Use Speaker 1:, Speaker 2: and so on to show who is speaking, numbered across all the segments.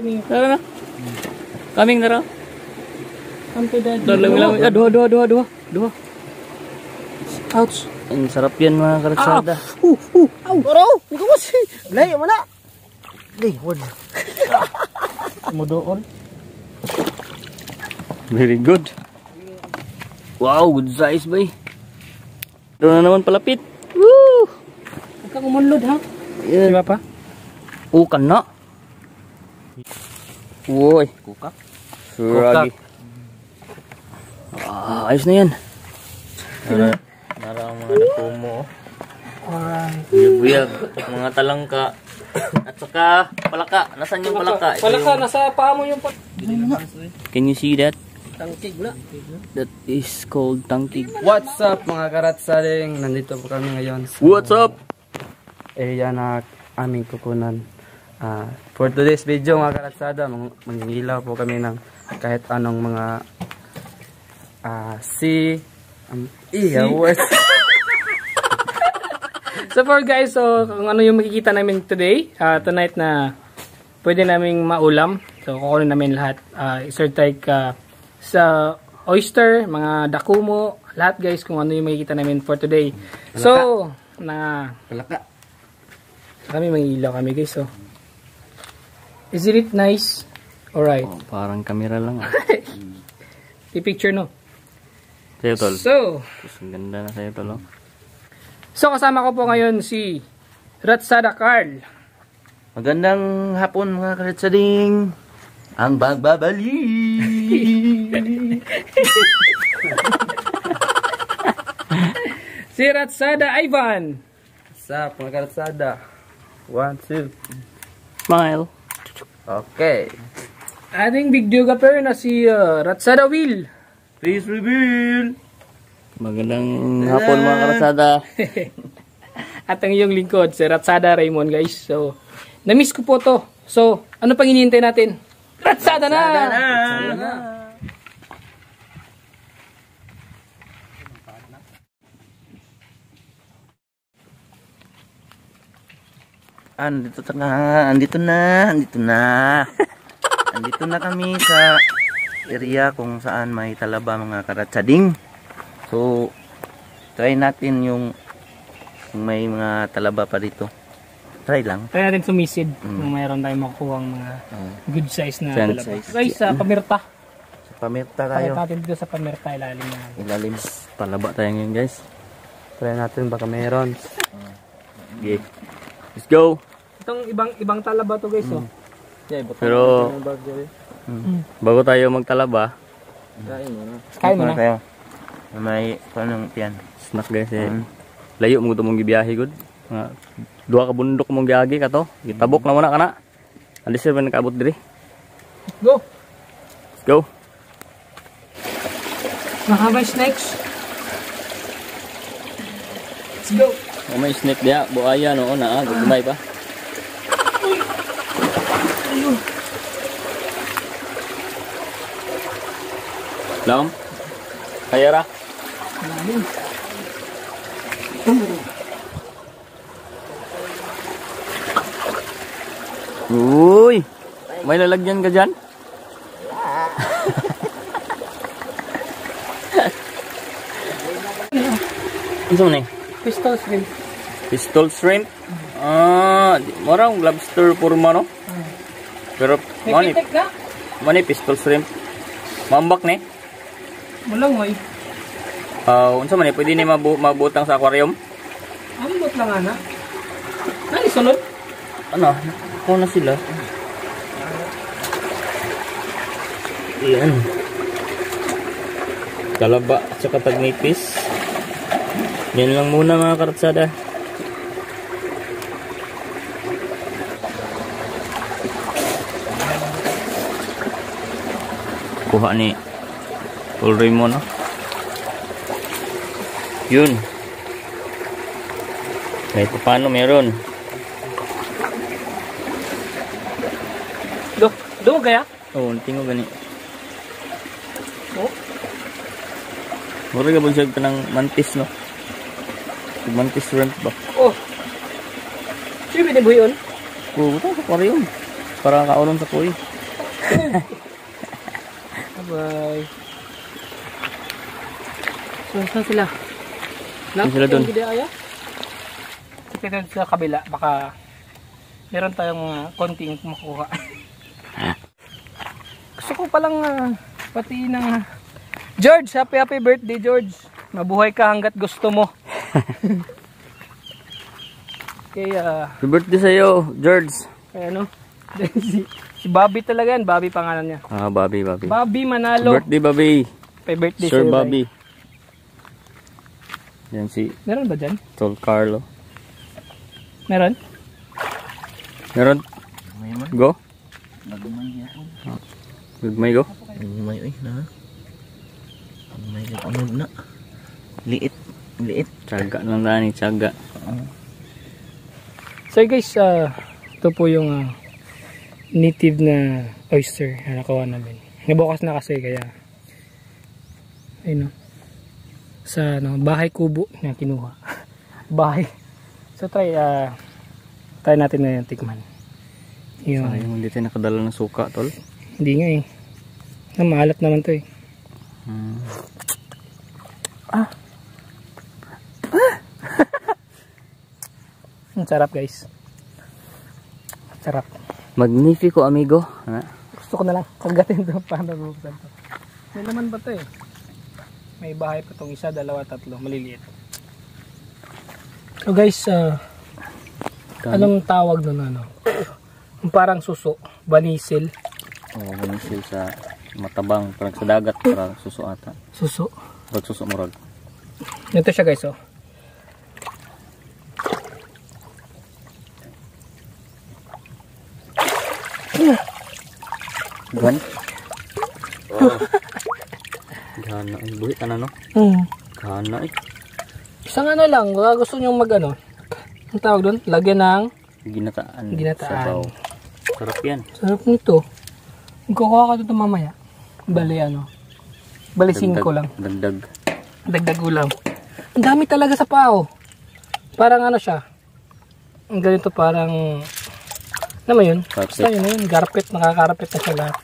Speaker 1: Tara na. Kaming na raw.
Speaker 2: Come to daddy.
Speaker 1: Dua. Ouch. Ang sarap yan mga karatsada.
Speaker 2: Bro, ikaw kasi. Layo mo na. Wala. Mudoon.
Speaker 1: Very good. Wow, good size ba eh. Doon na naman palapit. Woo!
Speaker 2: Huwag kang umunlod ha.
Speaker 1: Yeah.
Speaker 2: Diba pa?
Speaker 1: Ukan na. Uy. Kukak. Suragi. Ayos na yan. Nara ang mga nakumo.
Speaker 2: Alright.
Speaker 1: Buyag-buyag. Mga talangka. At saka palaka. Nasaan yung palaka?
Speaker 2: Palaka, nasa paa mo yung
Speaker 1: Can you see that?
Speaker 2: tangkig na.
Speaker 1: That is called tangkig.
Speaker 3: What's up mga karatsading? Nandito po kami ngayon sa
Speaker 1: What's up?
Speaker 3: area na aming kukunan. For today's video mga karatsada, mangingilaw po kami ng kahit anong mga
Speaker 2: So for guys, so kung ano yung makikita namin today, tonight na pwede naming maulam. So kukunin namin lahat. Isort like sa oyster, mga dakumo, lahat guys kung ano yung makikita namin for today.
Speaker 3: Palaka.
Speaker 2: So,
Speaker 3: palaka.
Speaker 2: kami mangilaw kami guys. So, isn't it nice? Alright.
Speaker 1: Oh, parang kamera lang.
Speaker 2: I-picture no?
Speaker 1: Sa'yo tol.
Speaker 2: So,
Speaker 1: Ang ganda na sa'yo tol.
Speaker 2: so kasama ko po ngayon si Ratsada Carl.
Speaker 1: Magandang hapon mga karatsading. Ang bagbabali.
Speaker 2: Si Ratsada Ivan.
Speaker 3: Sa mga karatsada. 1, 2.
Speaker 1: Smile.
Speaker 3: Okay.
Speaker 2: Ating videographer na si Ratsada Will.
Speaker 3: Please reveal.
Speaker 1: Magandang hapon mga karatsada.
Speaker 2: At ang iyong lingkod, si Ratsada Raymond guys. So, na-miss ko po to. So, ano pang hinihintay natin? Ratsada na!
Speaker 3: Ratsada na!
Speaker 4: Andito na kami sa area kung saan may talaba mga karatsading. So, try natin yung kung may mga talaba pa dito. Try lang.
Speaker 2: Try natin sumisid kung mayroon tayong makukuha ang mga good size na
Speaker 1: Good
Speaker 2: talaba.
Speaker 1: size.
Speaker 2: Guys, sa pamirta.
Speaker 4: Sa pamirta
Speaker 2: Pakita
Speaker 4: tayo.
Speaker 2: natin dito sa pamirta ilalim na.
Speaker 4: Ilalim.
Speaker 1: Palaba tayo ngayon guys.
Speaker 3: Try natin baka meron.
Speaker 1: Okay. Let's go.
Speaker 2: Itong ibang talaba to guys. Oh.
Speaker 1: Pero bago tayo magtalaba,
Speaker 2: Kain mo na.
Speaker 4: tayo. May panong yan.
Speaker 1: snack guys eh. Layo mo mong gibiyahe good. Dua ka bundok mong giagi ka to. Gitabok na muna kana. Andi sir man nakaabot diri.
Speaker 2: Go!
Speaker 1: Let's go.
Speaker 2: Mahabay snacks. Let's go!
Speaker 1: May snake dia, buaya no na, gumay pa. Lam. Kayara. Uy, may lalagyan ka dyan? Ano ni?
Speaker 2: Pistol shrimp.
Speaker 1: Pistol shrimp? Marang lobster forma no? Pero,
Speaker 2: May pitik na.
Speaker 1: mani pistol shrimp. Mambak ni?
Speaker 2: Malangoy.
Speaker 1: Unsa man ni pwede ni mabutang sa aquarium?
Speaker 2: Ambot lang ana. Nani sunod?
Speaker 1: Ano? Ako na sila. Yan. Talaba at saka tagnipis. Yan lang muna mga karatsada. Kuha ni Tol Raymond no? Yun. Kahit paano meron.
Speaker 2: Do kaya?
Speaker 1: Oo, tingog gani.
Speaker 2: Oh.
Speaker 1: Mura ka bunsag ka ng mantis no? Mantis shrimp ba?
Speaker 2: Oh. Sige ni buyon.
Speaker 1: Oo, ito sa aquarium. Para kaulon sa kuy.
Speaker 2: Bye. So, saan sila?
Speaker 1: Saan sila dun?
Speaker 2: Hindi kaya? Kita sa kabila, baka meron tayong konting makuha. Gusto ko palang pati ng George, happy birthday George. Mabuhay ka hanggat gusto mo. Kaya
Speaker 1: Happy birthday sa'yo, George.
Speaker 2: kaya ano? si Bobby talaga yan, Bobby pangalan niya.
Speaker 1: Ah, Bobby.
Speaker 2: Bobby Manalo.
Speaker 1: Birthday, Bobby.
Speaker 2: Happy birthday
Speaker 1: Sir
Speaker 2: sa'yo,
Speaker 1: Bobby. Yan si
Speaker 2: Meron ba dyan?
Speaker 1: Tol Carlo.
Speaker 2: Meron?
Speaker 1: Meron?
Speaker 4: May man.
Speaker 1: Go?
Speaker 4: Nagumay ako.
Speaker 1: Gugmay go?
Speaker 4: Nagumay na. May ano na. Liit.
Speaker 1: Tiyaga lang tani, tiyaga.
Speaker 2: So guys, ito po yung native na oyster na nakuha namin. Nabukas na kasi kaya ayun no. Sa bahay kubo na kinuha. Bahay. So try natin na yung tikman. Yung
Speaker 1: Sayang hindi tayo nakadala ng suka, tol.
Speaker 2: hindi nga eh. Maalat naman to eh. Ang sarap guys. Sarap.
Speaker 1: Magnifico, amigo.
Speaker 2: Gusto ko na lang kagatin to para mabuksan to. May naman ba to eh? May bahay pa tong isa, dalawa, tatlo. Maliliit. So guys, anong tawag nun ano? Parang suso. Banisil.
Speaker 1: Oo, manisil sa matabang. Parang sa dagat, parang suso ata.
Speaker 2: Suso.
Speaker 1: Parang suso murag.
Speaker 2: Ito siya guys oh.
Speaker 1: Gan? Gana. Ay, buhi ka na, no? Gana eh.
Speaker 2: Isang ano lang, gusto nyo mag ano? Ang tawag doon? Lagyan ng
Speaker 1: Ginataan.
Speaker 2: Ginataan.
Speaker 1: Sabaw. Sarap yan.
Speaker 2: sarap nito. Magkukuha ka dito mamaya. Bali ano? Bali 5 lang.
Speaker 1: Dagdag.
Speaker 2: Dagdag ulam. Ang dami talaga sa pao. Parang ano siya. Ang ganito parang ano mo yun?
Speaker 1: Carpet.
Speaker 2: Basta yun, garpet. Nakakarapet na siya lahat.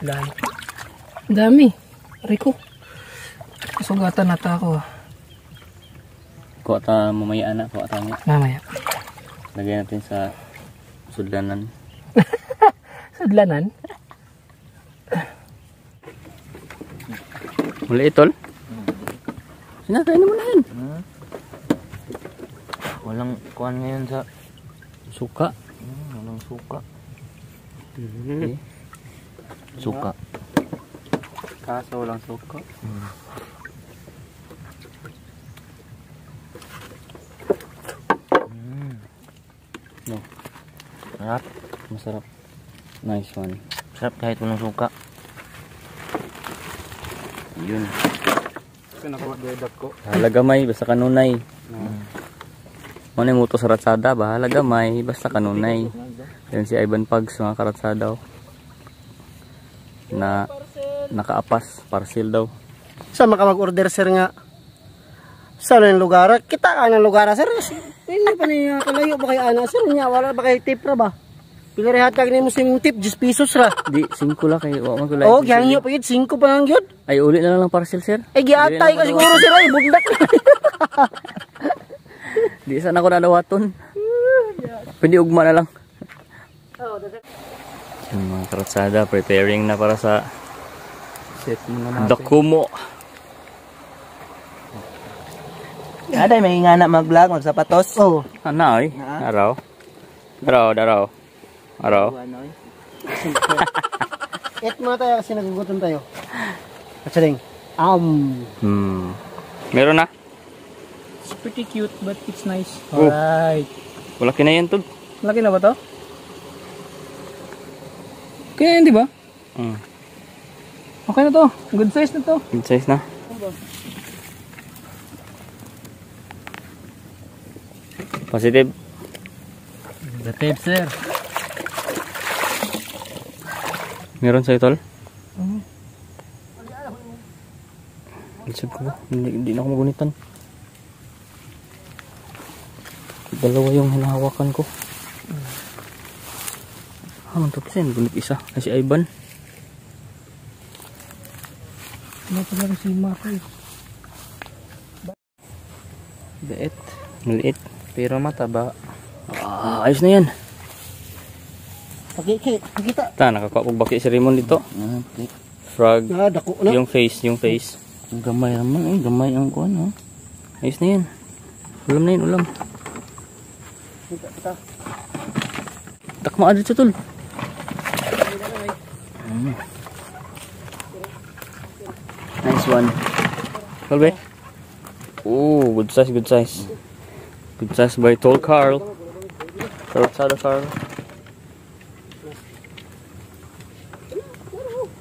Speaker 2: Ang dami. Rico. Sugatan nata ako.
Speaker 1: Kuha ta mamaya na. Kuha ta nga.
Speaker 2: Mamaya.
Speaker 1: Lagyan natin sa sudlanan.
Speaker 2: Sadlanan.
Speaker 1: Muli itol. Sinakain mo na yan.
Speaker 4: Walang kuan ngayon sa
Speaker 1: Suka.
Speaker 4: walang suka.
Speaker 1: Okay.
Speaker 4: Suka.
Speaker 1: Kaso walang suka. No.
Speaker 4: Sarap.
Speaker 1: Masarap. Nice one.
Speaker 4: Sarap kahit walang suka.
Speaker 1: Yun.
Speaker 2: Pinakawadedak ko.
Speaker 1: Bahala gamay. Basta kanunay. Ano yung muto sa ratsada? Bahala gamay. Basta kanunay. Yan si Ivan Pags. Mga karatsada. Na nakaapas. Parcel daw.
Speaker 5: Sa maka mag-order sir nga. Sa yung lugar, kita ka ng lugar sir. Hindi pa niya kalayo ba kay ana sir niya wala ba kay tip ra ba? Pila rehat kag nimo sing tip 10 pesos ra.
Speaker 1: Di, 5 lang kayo.
Speaker 5: Oh, gyangyo pa yun 5 pa lang gyud.
Speaker 1: Ay, uli na lang parcel, sir.
Speaker 5: Ay giatay ka siguro sir ay bundak.
Speaker 1: Di sana ako nadawaton. Pwede ugma na lang. Yung mga karatsada, preparing na para sa
Speaker 3: Set muna natin.
Speaker 1: Dakumo.
Speaker 4: Aday may nga na mag-vlog, magsapatos.
Speaker 5: Oh,
Speaker 1: Ano eh? Araw. Araw.
Speaker 5: et mo tayo kasi nagugutom tayo. Atsaling.
Speaker 1: Meron na?
Speaker 2: It's pretty cute but it's nice.
Speaker 1: Oh.
Speaker 2: Alright.
Speaker 1: Malaki na yan, tol.
Speaker 2: Laki na ba to? Kaya hindi ba? Okay na to. Good size na to.
Speaker 1: Good size na. Positive.
Speaker 3: Negative, sir.
Speaker 1: Meron sa'yo, tol? Isip ko ba? Hindi na ako magunitan. Dalawa yung hinahawakan ko. Mantok siya. Gunit isa. Ay si Ivan.
Speaker 2: Ano pa lang si Maki?
Speaker 3: Beet.
Speaker 1: Maliit.
Speaker 3: Pero mataba.
Speaker 1: Ayos na yan.
Speaker 5: Pakita.
Speaker 1: Ta, nakakuha pag baki si Raymond dito.
Speaker 4: Okay.
Speaker 1: Frog.
Speaker 5: Dako na.
Speaker 1: Yung face.
Speaker 4: Ang gamay naman gamay ang kuan oh.
Speaker 1: Ayos na yan. Ulam na yan, ulam. Takma dito tol. Nice one. Kolbe. Oh, good size, good size. Good size by Tol Carl. Karot Carl.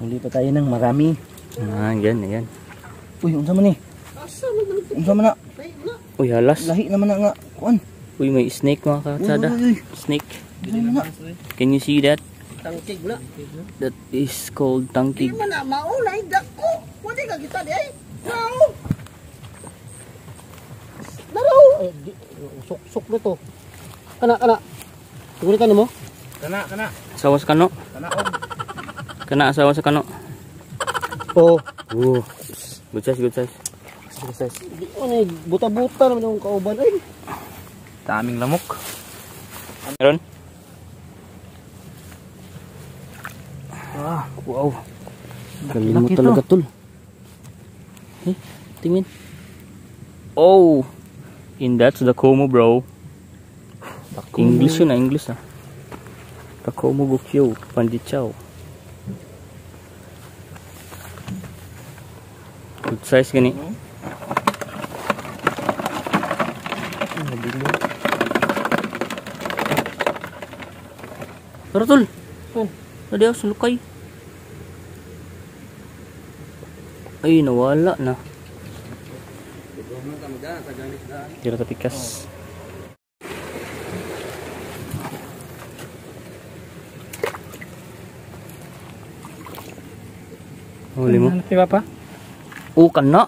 Speaker 4: Huli pa tayo ng marami.
Speaker 1: Yan.
Speaker 4: Uy, unsa man ni? Unsa man na?
Speaker 1: Uy, halas.
Speaker 4: Lahi naman na nga kuan.
Speaker 1: Uy, may snake mga katsada.
Speaker 4: Uy.
Speaker 1: Snake.
Speaker 4: Unsa man na?
Speaker 1: Can you see that?
Speaker 5: Tangkig na.
Speaker 1: That is called tangkig.
Speaker 5: Di man na maulay dako. Pwede ka kita di ay. Nao. Naro. Ay, sok na to. Kana. Siguro ka mo?
Speaker 4: Kana.
Speaker 1: Asawa sa kano? Kana asawa sa kano.
Speaker 5: Oh.
Speaker 1: Good size.
Speaker 5: Di ano buta-buta naman yung kauban ay.
Speaker 3: Daming lamok.
Speaker 1: Meron?
Speaker 3: Wow.
Speaker 1: Galing mo talaga tol. Tingin. Oh. And that's the Como bro. English yun English ah. Takomo Gokyo, Pandichaw. Good size gani. Tara tol. Tadi ako sulukay. Ay, nawala na. Tira sa pikas. Huli mo?
Speaker 2: Hanap ni Papa?
Speaker 1: Kana.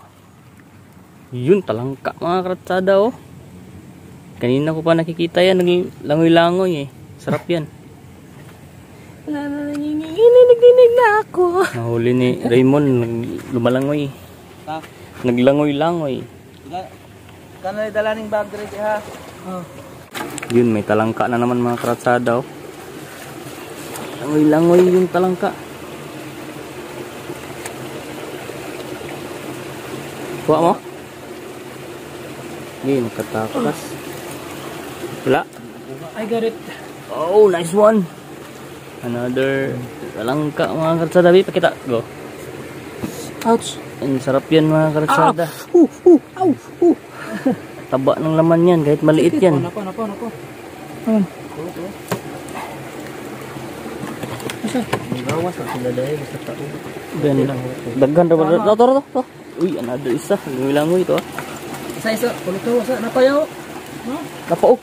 Speaker 1: Yun, talangka mga karatsada oh. Kanina ko pa nakikita yan, naglangoy-langoy eh. Sarap yan.
Speaker 2: Nagdinig na ako.
Speaker 1: Nahuli ni Raymond, lumalangoy. Naglangoy-langoy.
Speaker 4: Kana dala ning bag diri ha.
Speaker 1: Yun, may talangka na naman mga karatsada oh. Langoy-langoy yung talangka. Kuha mo? Hindi, nakatakas. Wala?
Speaker 2: I got it.
Speaker 1: Oh, nice one. Another talangka mga karatsada. Pakita, go.
Speaker 2: Ouch.
Speaker 1: Ang sarap yan mga karatsada. Taba ng laman yan, kahit maliit yan.
Speaker 2: Nako. Ayan.
Speaker 4: Gawas sa sila dai basta tao.
Speaker 1: Ganda. Daghan ra to. Uy, another isa. Langoy ito ah.
Speaker 2: Isa. Kulit ko sa napayaw.
Speaker 1: Napao.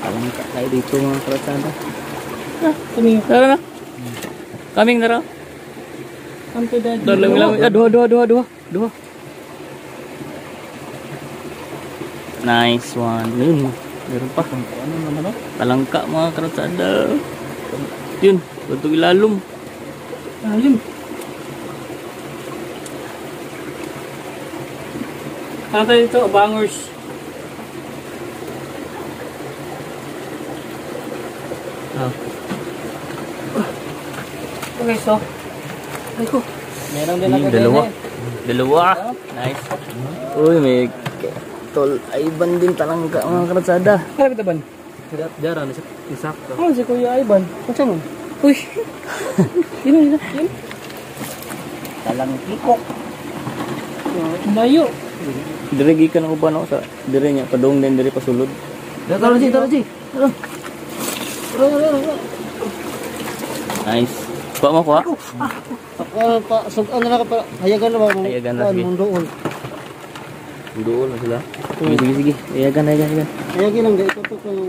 Speaker 1: Talangka tayo dito mga karatsada.
Speaker 2: Kami.
Speaker 1: Tara na. Kaming na raw.
Speaker 2: Come to daddy.
Speaker 1: Dua. Nice one. Yun. Meron pa. Ano naman? Talangka mga karatsada. Yun. Untuk ilalom.
Speaker 2: Ayun. Ano tayo dito? Bangers. Okay, so. Ay ko.
Speaker 5: Meron din
Speaker 1: Yung dalawa. Nice. Uy, may tol Ivan din talangka mga karatsada.
Speaker 2: Kaya kita ban?
Speaker 3: Dara na isakto.
Speaker 2: Oh, si Kuya Ivan. Kaya mo? Uy. Yun.
Speaker 5: Talangkikok.
Speaker 2: Layo.
Speaker 1: Dire gikan ako ba no sa dire nya padong din dire pasulod.
Speaker 5: Tara, Ji.
Speaker 1: Nice. Kuha mo.
Speaker 5: Ano na ka pa? Hayagan na ba?
Speaker 1: Hayagan na, sige.
Speaker 5: Doon.
Speaker 1: Doon na sila. Sige. Ayan.
Speaker 5: Hayagin lang. Ito po kung